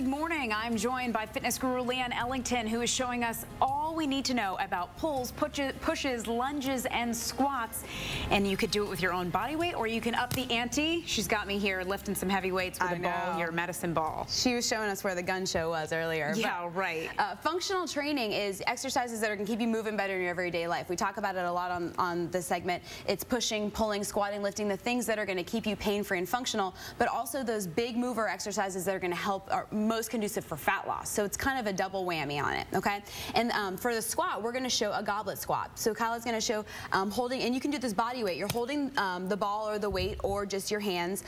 Good morning. I'm joined by fitness guru Leanne Ellington, who is showing us all we need to know about pulls, pushes, lunges, and squats. And you could do it with your own body weight, or you can up the ante. She's got me here lifting some heavy weights with a ball, your medicine ball. She was showing us where the gun show was earlier. Yeah, right. Functional training is exercises that are going to keep you moving better in your everyday life. We talk about it a lot on this segment. It's pushing, pulling, squatting, lifting, the things that are going to keep you pain-free and functional, but also those big mover exercises that are going to help, are most conducive for fat loss. So it's kind of a double whammy on it, okay? And for the squat, we're going to show a goblet squat. So Kyla's going to show holding, and you can do this body weight. You're holding the ball or the weight or just your hands,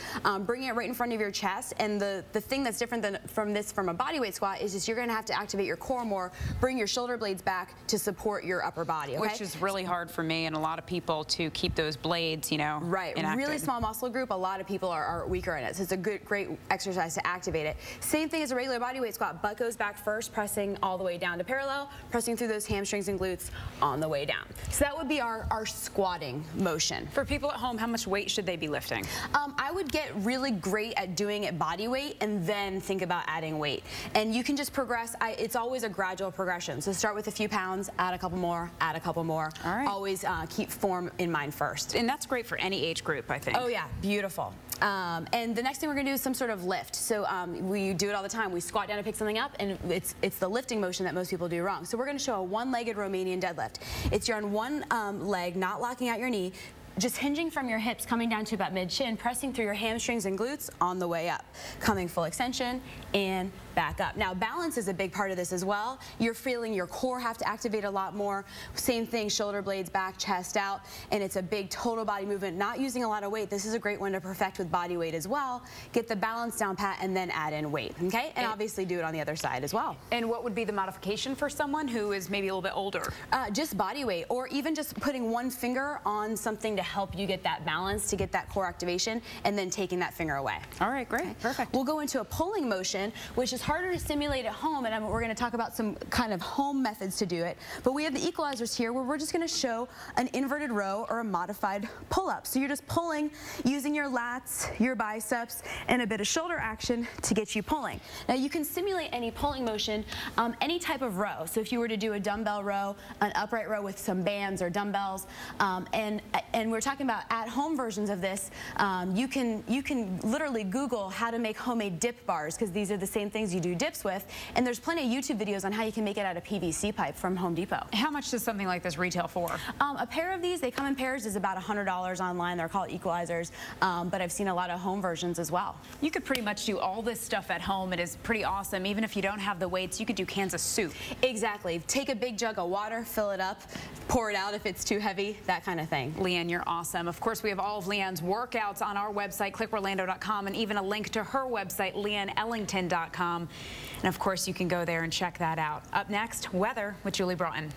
bringing it right in front of your chest. And the thing that's different from a body weight squat is just you're going to have to activate your core more, bring your shoulder blades back to support your upper body, okay? Which is really hard for me and a lot of people to keep those blades, you know, right. enacted. Really small muscle group, a lot of people are weaker in it. So it's a great exercise to activate it. Same thing as a regular body weight squat. Butt goes back first, pressing all the way down to parallel, pressing through those hamstrings and glutes on the way down. So that would be our squatting motion. For people at home, how much weight should they be lifting? I would get really great at doing it body weight and then think about adding weight. And you can just progress. It's always a gradual progression. So start with a few pounds, add a couple more, add a couple more. All right. Always keep form in mind first. And that's great for any age group, I think. Oh yeah, beautiful. And the next thing we're going to do is some sort of lift. So we do it all the time. We squat down to pick something up, and it's the lifting motion that most people do wrong. So we're going to show a one-legged Romanian deadlift. It's you're on one leg, not locking out your knee, just hinging from your hips, coming down to about mid-shin, pressing through your hamstrings and glutes on the way up. Coming full extension and back up. Now, balance is a big part of this as well. You're feeling your core have to activate a lot more. Same thing, shoulder blades back, chest out, and it's a big total body movement, not using a lot of weight. This is a great one to perfect with body weight as well. Get the balance down pat and then add in weight, okay? And obviously do it on the other side as well. And what would be the modification for someone who is maybe a little bit older? Just body weight, or even just putting one finger on something to help you get that balance, to get that core activation, and then taking that finger away. All right, great, okay. Perfect. We'll go into a pulling motion, which is harder to simulate at home, and we're going to talk about some kind of home methods to do it. But we have the equalizers here, where we're just going to show an inverted row or a modified pull-up. So you're just pulling using your lats, your biceps, and a bit of shoulder action to get you pulling. Now you can simulate any pulling motion, any type of row. So if you were to do a dumbbell row, an upright row with some bands or dumbbells, and we're talking about at-home versions of this, you can literally Google how to make homemade dip bars, because these are the same things you do dips with, and there's plenty of YouTube videos on how you can make it out of PVC pipe from Home Depot. How much does something like this retail for? A pair of these, they come in pairs, is about $100 online. They're called equalizers, but I've seen a lot of home versions as well. You could pretty much do all this stuff at home. It is pretty awesome. Even if you don't have the weights, you could do cans of soup. Exactly. Take a big jug of water, fill it up, pour it out if it's too heavy, that kind of thing. Leanne, you're awesome. Of course, we have all of Leanne's workouts on our website, clickorlando.com, and even a link to her website, leanneellington.com. And of course, you can go there and check that out. Up next, weather with Julie Broughton.